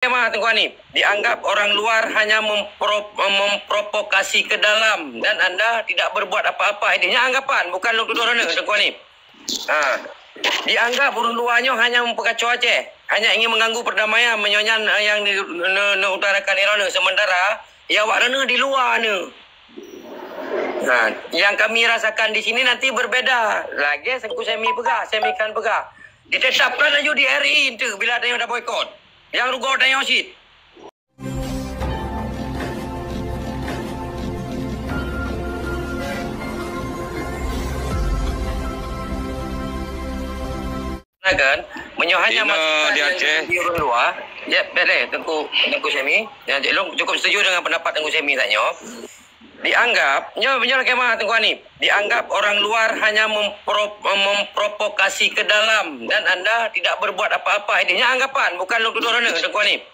Kemah Tengku Hanif, dianggap orang luar hanya memprovokasi ke dalam dan anda tidak berbuat apa-apa. Ini anggapan, bukan lu tuduh orang Tengku Hanif. Dianggap orang luarnya hanya memperkacau Aceh, hanya ingin mengganggu perdamaian, menyonyan yang diutarakan Iran. Sementara ya awak rana di luar ni. Yang kami rasakan di sini nanti berbeza. Lagi sengku semi pegah, semikan pegah. Ditetapkan aja di RI itu bila ada yang dah boikot. Yang rugo dan yang sit. Kan menyohanya masukan di Aceh di orang luar. Ya, boleh Tengku Semi. Ya, cukup setuju dengan pendapat Tengku Semi tanya. Dianggap menyolah kemah Tengku Hanif. Dianggap orang luar hanya memprovokasi ke dalam dan anda tidak berbuat apa-apa. Ini anggapan, bukan lu tuduh orang Tengku Hanif.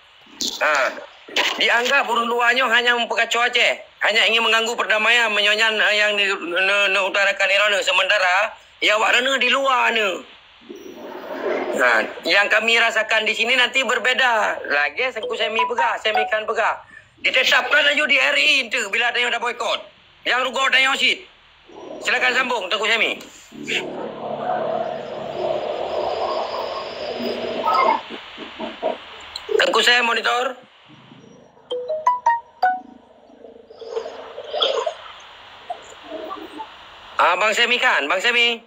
Dianggap orang luarnya hanya memperkacau Aceh, hanya ingin mengganggu perdamaian, menyonyan yang diutarakan Iran. Sementara ya awak rana di luar ni. Yang kami rasakan di sini nanti berbeza. Lagi sengku semi pegah, semikan pegah. Ditetapkan aja di RI itu bila ada yang dah boikot. Yang rugo dan yang sit. Silakan sambung Tengku Semi. Tengku saya monitor. Bang Semi kan? Bang Semi.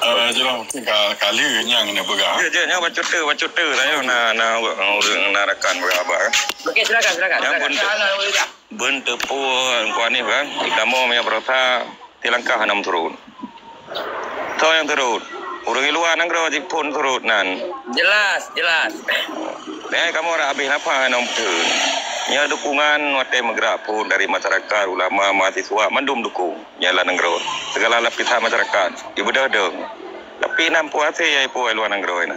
Jelang kali yang nak bergerak. Yang baca saya nak rakan berabak. Okey, silakan. Bentepur Kuan ni kan. Kamu punya berota tilangkah enam turun. Tahu yang turun. Orang luar nang kau pun turun nan. Jelas. Kamu orang habis apa enam turun. Ya dukungan wate megrak pun dari masyarakat, ulama, mahasiswa mendum dukung nyala nenggro segala lapisan masyarakat ibu dah dong tapi nampu ase ya ibu luar nenggro ina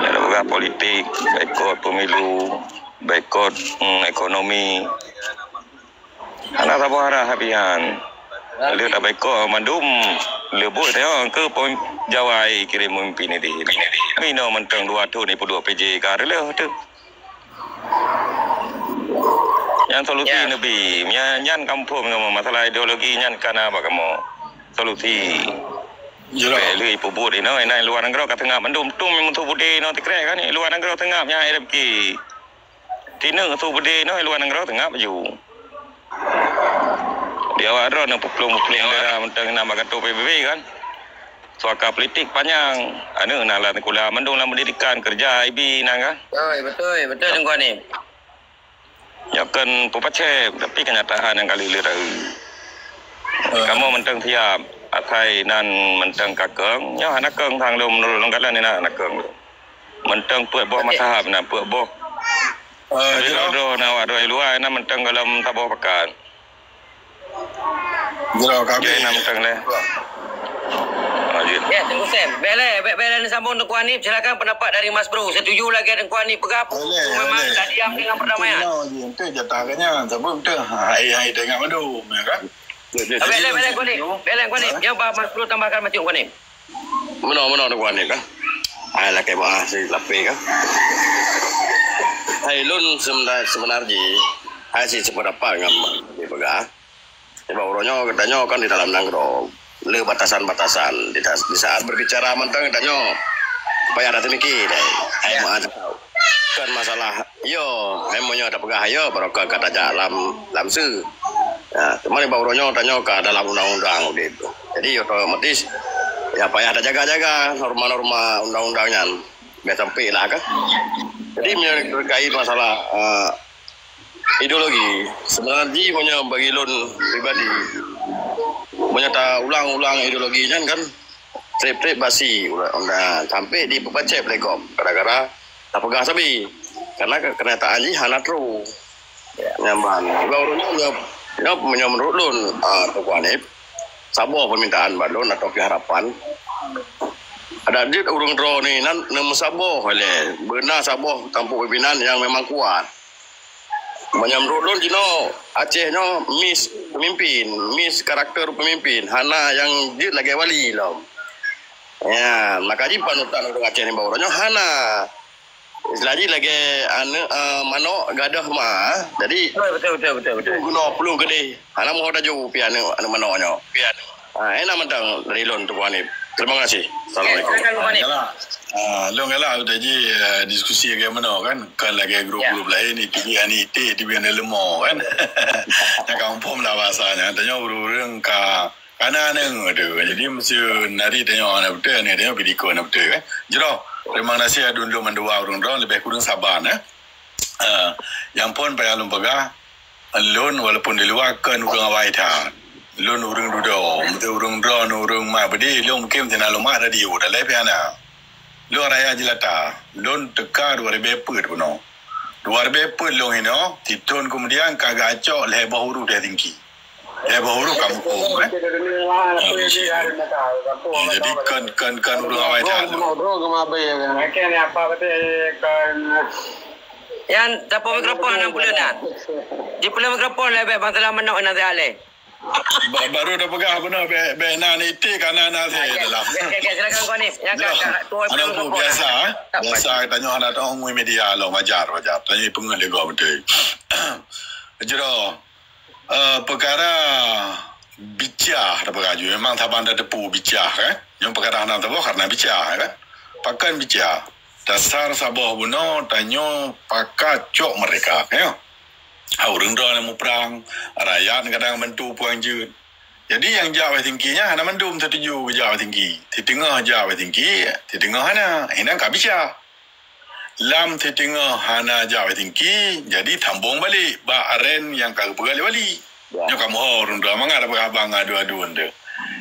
ada politik baikot pemilu baikot ekonomi anak sabara habian dia tak baikot mandum lebut dia ke pun jawai kirim memimpin ini. Mino mentang 2 tu ni 2 PJ ka rela tu. Yang solusi nabi, nyan kampung kamu masalah ideologi nyan kana apa kamu. Solusi. Jelas. Lui pubut ini luar negara kat tengah mendum tum memang tu bude no tikrek kan ni luar negara tengah nya RFK. Tina tu bude no luar negara tengah baju. Dia awak nak puplung dalam mentang nama kata PBB kan. Suaka politik panjang. Nala kula mendung dalam pendidikan kerja IB nang kan. Betul Tengku Hanif. Ya kan pupacek tapi kenyataan yang kali lihat. Kamu mentang siap atai nan mentang kakeng. Ya anak keng thang lu menurut kalan ni nak keng. Mentang puat boh masahab nak puat boh. Jodoh nak awak doi luar nak mentang dalam taboh pekan. Jelang kami. Nak mentang leh. Ya, Tengku Sam. Bela ni sambung Tengku Hanif. Silakan pendapat dari Mas Bro. Setuju lagi Tengku Hanif bergabung. Memang tak diam dengan perdamaian. Itu jatakannya. Sebab itu hai dengan madu, kan? Bela Tengku Hanif. Yang Mas Bro tambahkan macam Tengku Hanif. Mana Tengku Hanif kan? Hai lah kayak bahas si lapik kan? Hai lun sebenarnya hai si sependapat dengan di Begah. Sebab orangnya katanya kan di dalam nanggro. Le batasan-batasan di saat berbicara mentang katanya supaya ada temiki deh. Kan masalah yo emonya ada pegah yo barokah kata lamsu. Ya, cuma baurnya tanya ke dalam undang-undang gitu. Jadi otomatis ya payah ada jaga-jaga norma-norma undang-undangnya. Biar sampai lah kan. Jadi terkait masalah ideologi sebenarnya punya bagi lun pribadi menyata ulang-ulang ideologinya kan trip basi udah sampai di pepacek plekom gara-gara tak pegang sabi karena kenyataan ni hanatru nyaman barunya menurut lun Tengku Hanif sabar permintaan balon atau harapan ada dit urung draw ni nan sabar oleh benar sabar tampuk pimpinan yang memang kuat Menyamrulun jino Aceh no miss pemimpin, miss karakter pemimpin. Hana yang dia lagi wali lah. Ya, makanya panutan orang Aceh ni bawa orangnya Hana. Lagi mano gadah mah. Jadi betul. Guna perlu gede. Hana mau dah jauh pian mano nya. Pian. Enak mentang dari lon tu ni. Terima kasih. Assalamualaikum. Long lah udah je diskusi bagaimana kan lagi grup-grup lain ni pilihan itu di biar lemah kan. Yang kampung lah bahasanya. Tanya urang kanan tu. Jadi mesti nari tanya anak betul ni tanya bidiko anak betul kan. Jadi terima kasih dulu mendua orang lebih kurang sabar yang pun payah lumpaga lon walaupun di luar kan orang awai dah. Lon urang duduk, urang drone, urang mah bedi, lon mungkin tina lomah ada dia, dah lebih ana. Lon raya jelata, lon tekar 2000 pun no. 2000 pun lon ini, titun kemudian kagak acok lebar huruf dia tinggi. Lebar huruf kampung kan. Jadi kan urang awai dah. Yang siapa mikrofon 6 bulan di pulau mikrofon lebih bangsa menok nanti alih. Baru dah pegang benar benar ni tik kanan saya dalam. Silakan kau ni. Yang anak pun biasa tanya anak orang media lo wajar tanya pengen lega betul. Jadi perkara bicara dah perkara memang taban dah depu bicara kan. Yang perkara anak tahu karena bicara kan. Pakan bicara dasar sabah buno tanya pakat cok mereka kan. Orang dah nak perang, rakyat kadang mentu puang jut. Jadi yang jauh tingginya, hana mendum tertuju jauh tinggi. Di tengah jauh tinggi, di tengah hana, hina tak bisa. Lam di tengah hana jauh tinggi, jadi tambung balik. Ba aren yang kau pegali wali. Yang kamu orang dah mangat apa abang adu-adu anda.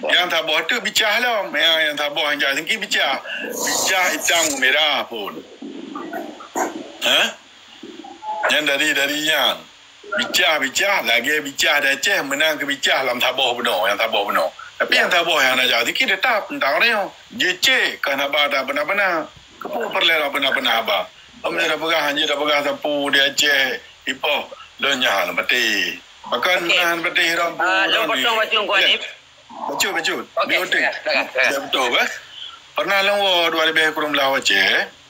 Yang tak boleh tu bicara lah. Yang tak boleh jauh tinggi bicara. Bicara hitam merah pun. Yang dari yang bicara lagi bicara dah Aceh menang ke bicara dalam tabah benar yang tabah benar tapi yang tabah yang nak jadi kita tetap entah orang JC kan apa dah benar-benar kepu perlu benar-benar apa dia dah pegang sapu di Aceh ipoh lonya peti makan peti rampu lo potong bacung kau ni bacung betul pernah lawa 2000 kurang belah Aceh.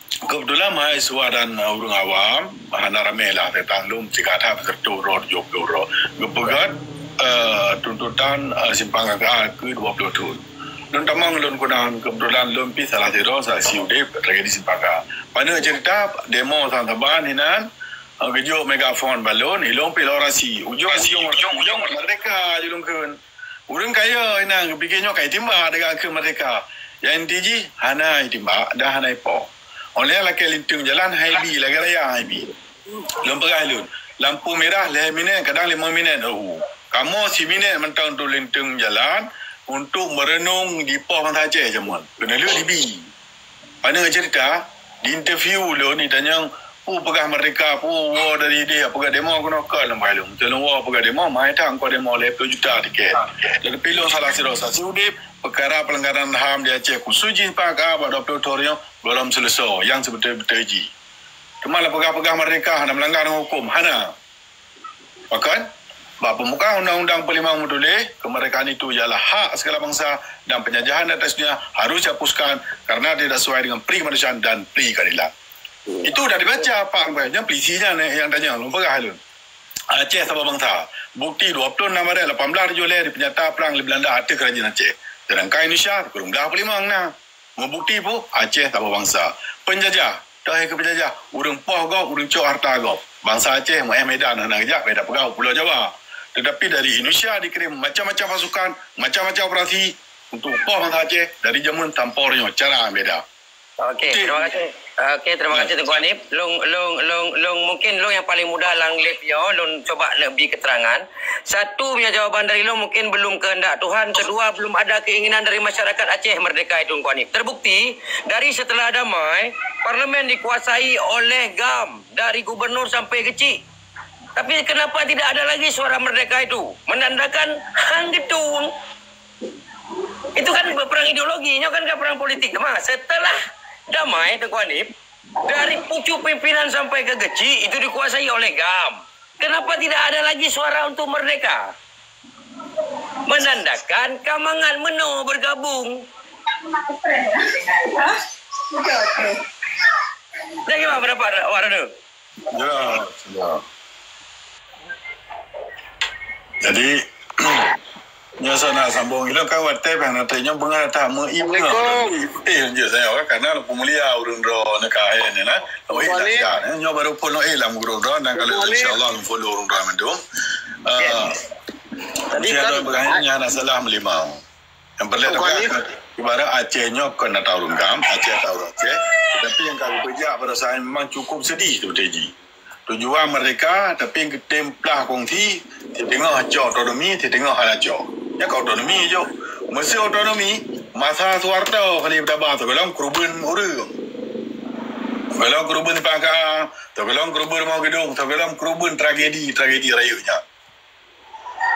Kebetulan mahasiswa dan orang awam hana ramai lah tentang lum jika ada sertu road job doro gepegat tuntutan simpang agak ke 20 tahun. Lun tamang lun kunang kebetulan lum pi salah satu saksi udip tragedi simpang agak. Pada cerita demo santaban hinan gejo megafon balon ilong pi lorasi ujung mereka julung kun. Urang kaya hinan pikirnya kai timba dengan ke mereka. Yang tiji hana timba dah hana ipo. Oleh laki lintung jalan highway lagi raya highway. Lempagah lun. Lampu merah 5 minit kadang 5 minit. Kamu 10 minit mentang tu lintung jalan untuk merenung di pos Bangsa Aceh jamuan. Kena lu dibi. Pada cerita di interview lu ni tanya pegah mereka dari dia pegah demo kena ke lembai lu. Tolong pegah demo mai tang kau demo 20 juta tiket. Lalu pilih salah si udip perkara pelanggaran HAM di Aceh khususnya pakar pada auditorium belum selesai yang sebetul-betul ji. Kemalah pegah-pegah mereka hana melanggar hukum hana. Bahkan bab pemuka undang-undang Perlima Muduleh kemerdekaan itu ialah hak segala bangsa dan penjajahan atasnya harus dihapuskan karena tidak sesuai dengan pri kemanusiaan dan pri keadilan. Itu dah dibaca Pak yang pelisinya yang tanya lumpagah halun. Aceh Sabah Bangsa bukti 26 Maret 18 Julai di penyata perang di Belanda ada kerajaan Aceh. Sedangkan Indonesia kurang dah pelimang nah. Membukti pun Aceh Sabah Bangsa. Penjajah, dah ke penjajah, urang poh go, urang cok harta go. Bangsa Aceh Medan nak kejap dah pegau Pulau Jawa. Tetapi dari Indonesia dikirim macam-macam pasukan, macam-macam operasi untuk poh Bangsa Aceh dari jamun tampornya cara beda. Okey, terima kasih. Okey, terima kasih Tengku Hanif. Long mungkin long yang paling mudah lang lip yo, long coba nak beri keterangan. Satu punya jawapan dari long mungkin belum kehendak Tuhan, kedua belum ada keinginan dari masyarakat Aceh merdeka itu Tengku Hanif. Terbukti dari setelah damai, parlimen dikuasai oleh GAM dari gubernur sampai kecil. Tapi kenapa tidak ada lagi suara merdeka itu? Menandakan hang gedung. Itu kan perang ideologinya kan perang politik. Setelah damai Tengku Hanif, dari pucuk pimpinan sampai ke kecil itu dikuasai oleh GAM. kenapa tidak ada lagi suara untuk merdeka? Menandakan Kamangan Meno bergabung. Lagi apa pendapat awak Rana? Ya. Jadi nyasa nak sambung ilo kan wate bang nak tanya bengar tak mau ibu je saya karena pemulia urun ro nak kaya ni lah oh ilah siapa nyo baru pun ilah urun ro dan kalau insyaallah follow urun ro mendung tadi kan berkaitan nak salam limau yang perlu ibarat Aceh nyo kena tahu urun gam Aceh tahu Aceh tapi yang kami kerja pada saya memang cukup sedih tu teji tujuan mereka tapi templah kongsi tengok hajau otonomi tengok halajo ya kau otonomi je mesti otonomi masa suarta kali berapa tu kalau kurban orang kalau kurban pangka tu kalau kurban mau gedung tu kalau kurban tragedi rayunya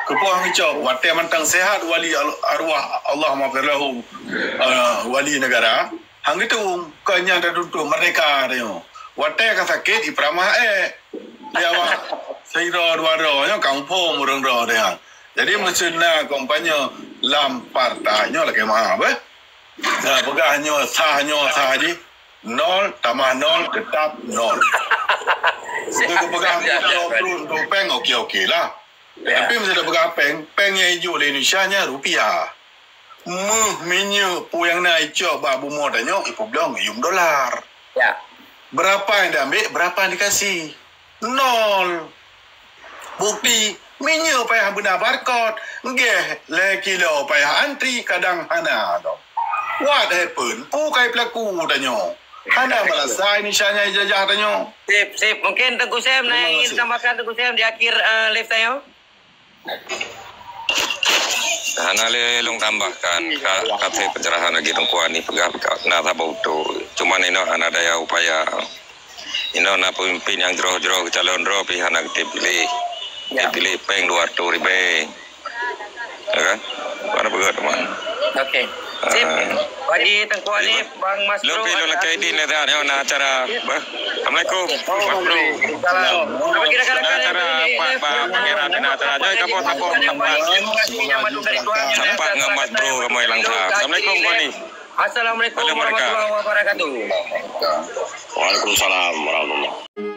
kepuang hijau wate mantang sehat wali arwah Allah maafirlahu wali negara hang itu kanya dah duduk mereka dia wate ka sakit di pramah ya wa sayro dua nya kampung urang ro dia jadi mesinna kompanya lam partainya lagi mah apa nah pegahnya sah di 0 tambah 0 tetap 0 itu pegang turun peng okey lah tapi mesti ada pegang peng yang hijau di Indonesia nya rupiah minyak yang naik coba bumo danyo ipu bilang $1 ya berapa yang diambil berapa yang dikasih 0 bukti minyak payah benar barcode ngeh le kilo payah antri kadang hana do what happen pukai pelaku danyo hana malasai Indonesia jajah danyo sip mungkin Tengku Sam nak ingin tambahkan Tengku Sam di akhir live saya hana le long tambahkan kata pencerahan lagi Tengku Ani pegah na tabau tu cuma ini hana daya upaya ini na pemimpin yang jero calon ro pi hana dipilih dipilih peng 200 ribu ya kan mana pegat teman okey sip bagi Tengku Ani Bang Mas Bro lo nak kaidin le dah na acara Assalamualaikum Mas Bro salam bagi rakan-rakan acara pak pengira na acara joy kamu tapok sampak ngam Mas Bro kamu langsa Assalamualaikum Bani Assalamualaikum warahmatullahi wabarakatuh Waalaikumsalam warahmatullahi